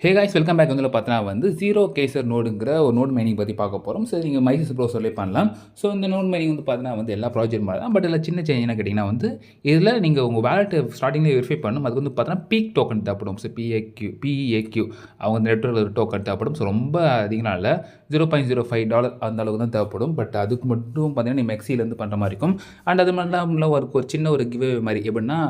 Hey guys welcome back வந்து பார்த்தீங்கன்னா zero kesar நோடுங்கிற ஒரு நோட் மைனிங் பற்றி பார்க்க போகிறோம். ஸோ நீங்கள் மைசஸ் ப்ரௌசர்லேயே பண்ணலாம். ஸோ இந்த நோட் மைனிங் வந்து பார்த்தீங்கன்னா எல்லா ப்ராஜெக்ட் மாதிரி தான். பட் இதில் சின்ன சேஞ்ச் என்ன கேட்டிங்கன்னா இதில் நீங்கள் உங்கள் வேலெட்டை ஸ்டார்டிங்லேயே வெரிஃபை பண்ணணும். அதுக்கு வந்து பார்த்தீங்கன்னா பீக் டோக்கன் தேவைப்படும். ஸோ பிஏக்யூ அவங்க நெட்வொர்க்கில் ஒரு டோக்கன் தேவைப்படும். ஸோ ரொம்ப அதிகமாக இல்லை, $0.05 அந்த அளவுக்கு தான் தேவைப்படும். பட் அதுக்கு மட்டும் பார்த்தீங்கன்னா நீங்கள் மெக்ஸிலேருந்து பண்ணுற மாதிரி இருக்கும். அண்ட் அது மாதிரி தான் ஒரு சின்ன ஒரு கிவே மாதிரி எப்படின்னா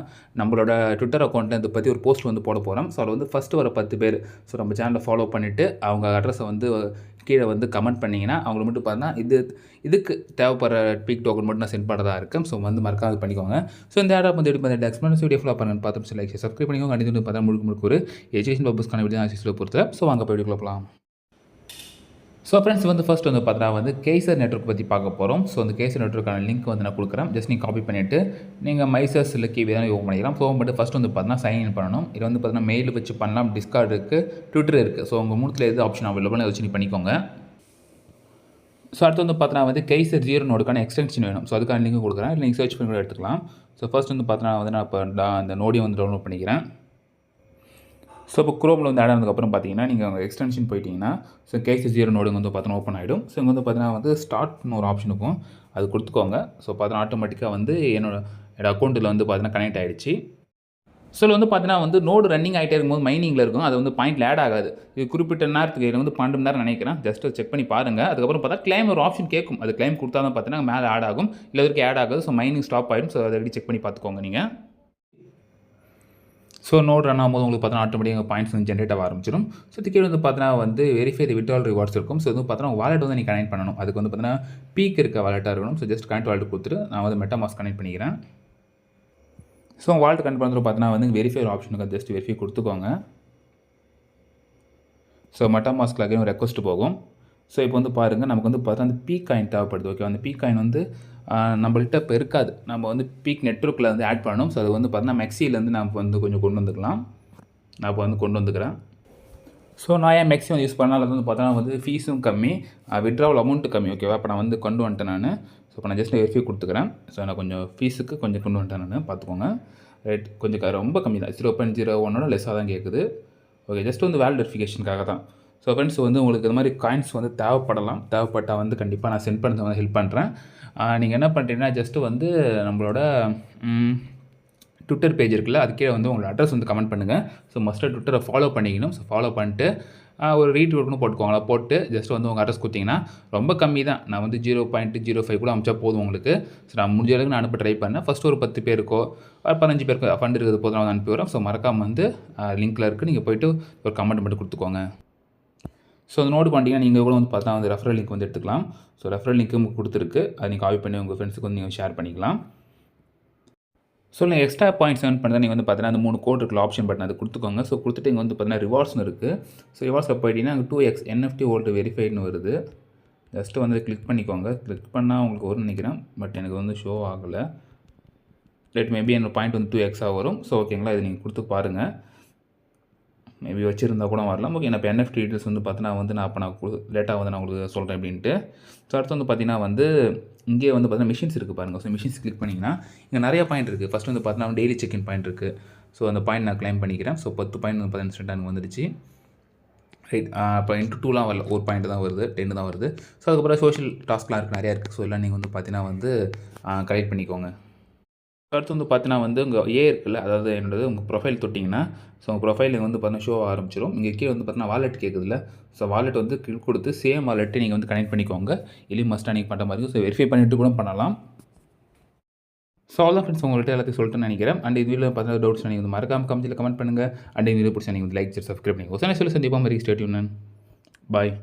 நம்மளோட ட்விட்டர் அக்கௌண்ட்டில் இதை பற்றி ஒரு போஸ்ட் வந்து போட போகிறோம். ஸோ அதில் ஃபஸ்ட்டு வர 10 பேர் ஸோ நம்ம சேனலை ஃபாலோ பண்ணிவிட்டு அவங்க அட்ரஸை கீழே கமெண்ட் பண்ணிங்கன்னா அவங்களுக்கு மட்டும் பார்த்தீங்கன்னா இதுக்கு தேவைப்படுற பீக் டோக்கன் மட்டும் நான் சென்ட் பண்ணுறதா இருக்கேன். ஸோ மறக்காது பண்ணிக்கோங்க. ஸோ இந்த ஆடை எப்படி பார்த்து எக்ஸ்பிளன்ஸ் வீடியோ ஃபுல்லாக பண்ணுங்க பார்த்து லைக் சப்ஸ்கிரைப் பண்ணிக்கோங்க. கண்டிப்பாக பார்த்தா முழுக்க ஒரு எஜுகேஷன் பர்பஸ்க்கான வீடியோ ஆசிஸில் பொறுத்த. ஸோ வாங்க போய் வீடியோக்குள்ள போகலாம். ஸோ ஃப்ரெண்ட்ஸ் ஃபர்ஸ்ட் பார்த்தீங்கன்னா கேசர் நெட்வொர்க் பற்றி பார்க்க போகிறோம். ஸோ அந்த கேசர் நெட்வொர்க்கான லிங்க் நான் கொடுக்குறேன். ஜஸ்ட் நீங்கள் காப்பி பண்ணிவிட்டு நீங்கள் மைசஸ் இல்லை கிவி தான் ஓப்பன் பண்ணிக்கலாம். ஸோ பண்ணிட்டு ஃபஸ்ட் பார்த்தீங்கன்னா சைன்இன் பண்ணணும். இது பார்த்தீங்கன்னா மெயில் வச்சு பண்ணலாம், டிஸ்கார்ட் இருக்குது, ட்விட்டர் இருக்குது. ஸோ உங்கள் மூணத்தில் எது ஆப்ஷன் அவைலபிள் அதை வச்சு நீங்கள் பண்ணிக்கோங்க. ஸோ அடுத்து பார்த்தீங்கன்னா கேசர் ஜீரோ நோடுக்கான எக்ஸ்டென்ஷன் வேணும். ஸோ அதுக்கான லிங்க் கொடுக்குறேன். இல்லை நீங்கள் சர்ச் பண்ணி கூட எடுத்துக்கலாம். ஸோ ஃபஸ்ட் பார்த்தீங்கன்னா நான் இப்போ அந்த நோடியை டவுன்லோட் பண்ணிக்கிறேன். ஸோ இப்போ குரோமில் ஆட் ஆனதுக்கப்புறம் பார்த்தீங்கன்னா நீங்கள் உங்கள் எக்ஸ்டென்ஷன் போயிட்டீங்கன்னா ஸோ கேசர் ஜீரோ நோடு பார்த்தீங்கன்னா ஓப்பன் ஆகிடும். ஸோ இங்கே பார்த்தீங்கன்னா ஸ்டார்ட்னு ஒரு ஆப்ஷன் இருக்கும், அது கொடுத்துக்கோங்க. ஸோ பார்த்தீங்கன்னா ஆட்டோமேட்டிக்காக என்னோட அக்கௌண்ட்டில் பார்த்தீங்கன்னா கனெக்ட் ஆகிடுச்சு. ஸோ இதில் பார்த்தீங்கன்னா நோடு ரன்னிங் ஆகிட்டே இருக்கும்போது மைனிங்கில் இருக்கும், அது பாயிண்டில் ஆட் ஆகாது. இது குறிப்பிட்ட நேரத்துக்கு இதில் 12 மணி நேரம் நினைக்கிறேன். ஜஸ்ட் செக் பண்ணி பாருங்கள். அதுக்கப்புறம் பார்த்தா கிளைம் ஒரு ஆப்ஷன் கேட்கும், அது கிளைம் கொடுத்தா தான் பார்த்தீங்கன்னா மேலே ஆட் ஆகும், இல்லை வரைக்கும் ஆட் ஆகாது. ஸோ மைனிங் ஸ்டாப் ஆகிடும். ஸோ அதை செக் பண்ணி பார்த்துக்கோங்க நீங்கள். ஸோ நோட் ரன் ஆகும்போது உங்களுக்கு பார்த்தீங்கன்னா ஆட்டோமேட்டிக்காக பாயிண்ட்ஸ் ஜென்ரேட் ஆக ஆரம்பிச்சிடும். ஸோ இதுக்கு பார்த்தீங்கன்னா வெரிஃபை தி விட்ரால் ரிவார்ட்ஸ் இருக்கும். ஸோ பார்த்தீங்கன்னா வாலெட் நீங்கள் கனெக்ட் பண்ணணும். அதுக்கு பார்த்தீங்கன்னா பீக் இருக்க வாலெட்டாக இருக்கணும். ஸோ ஜஸ்ட் கனெக்ட் வாலெட் கொடுத்துட்டு நான் மெட்டாமாஸ்க் கனெக்ட் பண்ணிக்கிறேன். ஸோ வாலெட் கனெக்ட் பண்ணுறது பார்த்தீங்கன்னா வெரிஃபை ஆப்ஷனுக்கு ஜஸ்ட் வெரிஃபை கொடுத்துக்கோங்க. ஸோ மெட்டாமாஸ்கில் அகைன் ஒரு ரெக்வஸ்ட் போகும். ஸோ இப்போ பாருங்கள், நமக்கு பார்த்தா அந்த பீக் காயின் தேவைப்படுது. ஓகே, அந்த பீக் காயின் நம்மள்கிட்ட இப்போ இருக்காது. நம்ம பீக் நெட்வொர்க்கில் ஆட் பண்ணணும். ஸோ அது பார்த்தீங்கன்னா மெக்ஸிலேருந்து நம்ம கொஞ்சம் கொண்டு வந்துக்கலாம். நான் இப்போ கொண்டு வந்துக்கிறேன். ஸோ நான் ஏன் மெக்ஸி யூஸ் பண்ணால் அது பார்த்தோன்னா ஃபீஸும் கம்மி, விட்ராவல் அமௌண்ட்டு கம்மி. ஓகேவா, இப்போ நான் கொண்டு வந்துட்டேன் நான். ஸோ இப்போ நான் ஜஸ்ட் வெரிஃபை கொடுத்துக்கிறேன். ஸோ நான் கொஞ்சம் ஃபீஸுக்கு கொஞ்சம் கொண்டு வந்துட்டேன் நான், பார்த்துக்கோங்க. ரேட் கொஞ்சம் ரொம்ப கம்மி தான், 0.01 லெஸ்ஸாக தான் கேட்குது. ஓகே, ஜஸ்ட் வேலிட் வெரிஃபிகேஷனுக்காக தான். ஸோ ஃப்ரெண்ட்ஸ் உங்களுக்கு இது மாதிரி காயின்ஸ் தேவைப்படலாம். தேவைப்பட்டால் கண்டிப்பாக நான் சென்ட் பண்ண ஹெல்ப் பண்ணுறேன். நீங்கள் என்ன பண்ணுறீங்கன்னா ஜஸ்ட்டு நம்மளோட ட்விட்டர் பேஜ் இருக்குல்ல, அது கீழே உங்களோட அட்ரஸ் கமெண்ட் பண்ணுங்கள். ஸோ மஸ்ட்டாக ட்விட்டரை ஃபாலோ பண்ணிக்கணும். ஸோ ஃபாலோ பண்ணிட்டு ஒரு ரீட்வீட்னு போட்டுக்கோங்களா, போட்டு ஜஸ்ட் உங்கள் அட்ரஸ் கொடுத்தீங்கன்னா ரொம்ப கம்மி தான். நான் 0.05 கூட அமிச்சா போதும் உங்களுக்கு. ஸோ நான் முடிஞ்ச அளவுக்கு நான் அனுப்ப ட்ரை பண்ணேன். ஃபஸ்ட்டு ஒரு 10 பேருக்கோ 15 பேருக்கோ ஃபண்ட் இருக்கிறது போதும் நான் அனுப்பி வரேன். ஸோ மறக்காமல் லிங்க்கில் இருக்குது, நீங்கள் போய்ட்டு ஒரு கமெண்ட் மட்டும் கொடுத்துக்கோங்க. ஸோ அந்த நோட் பண்ணிட்டீங்கன்னா நீங்கள் கூட பார்த்தா ரெஃபரல் லிங்க் எடுத்துக்கலாம். ஸோ ரெஃபரல் லிங்க்கும் கொடுத்துருக்கு, அதை நீங்கள் காப்பி பண்ணி உங்கள் ஃப்ரெண்ட்ஸுக்கு நீங்கள் ஷேர் பண்ணிக்கலாம். ஸோ நீங்கள் எக்ஸ்ட்ரா பாயிண்ட்ஸ் ஏர்ன் பண்ணுறது நீங்கள் பார்த்தீங்கன்னா அந்த 3 கோட் இருக்குல்ல, ஆப்ஷன் பட்டன் அது கொடுத்துக்கோங்க. ஸோ கொடுத்துட்டு இங்கே பார்த்தீங்கன்னா ரிவார்ட்ஸ்னு இருக்குது. ஸோ ரிவார்ட்ஸில் போயிட்டீங்கன்னா அங்கே 2x NFT வோல்ட் வெரிஃபைட்னு வருது. ஜஸ்ட்டு கிளிக் பண்ணிக்கோங்க. கிளிக் பண்ணால் உங்களுக்கு வரும்னு நினைக்கிறேன், பட் எனக்கு ஷோ ஆகலை. மேபி என்னோட பாயிண்ட் 2x வரும். ஸோ ஓகேங்களா, இது நீங்கள் கொடுத்து பாருங்கள். மேபி வச்சுருந்தா கூட வரலாம். ஓகே, நான் இப்போ NFT டீட்டெயில்ஸ் பார்த்தீங்கன்னா நான் அப்போ நான் லேட்டாக நான் உங்களுக்கு சொல்கிறேன் அப்படின்ட்டு. ஸோ அடுத்து பார்த்தீங்கன்னா இங்கே பார்த்தீங்கன்னா மிஷின்ஸ் இருக்குது பாருங்கள். ஸோ மிஷின்ஸ் கிளிக் பண்ணிங்கன்னா இங்கே நிறைய பாயிண்ட் இருக்குது. ஃபஸ்ட்டு பார்த்தீங்கன்னா டெய்லி செக்இன் பாயிண்ட் இருக்குது. ஸோ அந்த பாயிண்ட் நான் கிளைம் பண்ணிக்கிறேன். ஸோ 10 பாயிண்ட் 15 எனக்கு வந்துடுச்சு. ரைட், இப்போ இன்ட்டு 2லாம் வரல, ஒரு பாயிண்ட் தான் வருது, 10 தான் வருது. ஸோ அதுக்கப்புறம் சோஷியல் டாஸ்க்லாம் இருக்குது, நிறையா இருக்குது. ஸோ எல்லாம் நீங்கள் பார்த்தீங்கன்னா கலெக்ட் பண்ணிக்கோங்க. அடுத்து பார்த்தீங்கன்னா உங்கள் இருக்குல்ல, அதாவது என்னோடது உங்கள் ப்ரொஃபைல் தொட்டிங்கன்னா ஸோ உங்கள் ப்ரொஃபைல் பார்த்தீங்கன்னா ஷோ ஆரம்பிச்சிடும். இங்கே கீழே பார்த்தீங்கன்னா வாலெட் கேட்குதுல்ல, ஸோ வாலெட் கிளிக் கொடுத்து சேம் வாலெட்டு நீங்கள் கனெக்ட் பண்ணிக்கோங்க. இல்லையும் மஸ்ட்டாக நீங்கள் பண்ணுற மாதிரி இருக்கும். ஸோ வெரிஃபை பண்ணிவிட்டு கூட பண்ணலாம். ஸோ அவ்வளோ ஃப்ரெண்ட்ஸ், உங்கள்கிட்ட எல்லாத்தையும் சொல்லிட்டு நினைக்கிறேன். அண்ட் இது வீடியோ பார்த்தீங்கன்னா டவுட்ஸ் நீங்கள் மறக்காம கமெண்ட்டில் கமெண்ட் பண்ணுங்கள். அண்ட் இந்த வீடியோ பிடிச்சா நீங்கள் லைக் சப்ஸ்கிரைப் பண்ணிக்கோங்க. சொல்லி சந்திப்போம். மாதிரி ஸ்டேட்யூன். பாய்.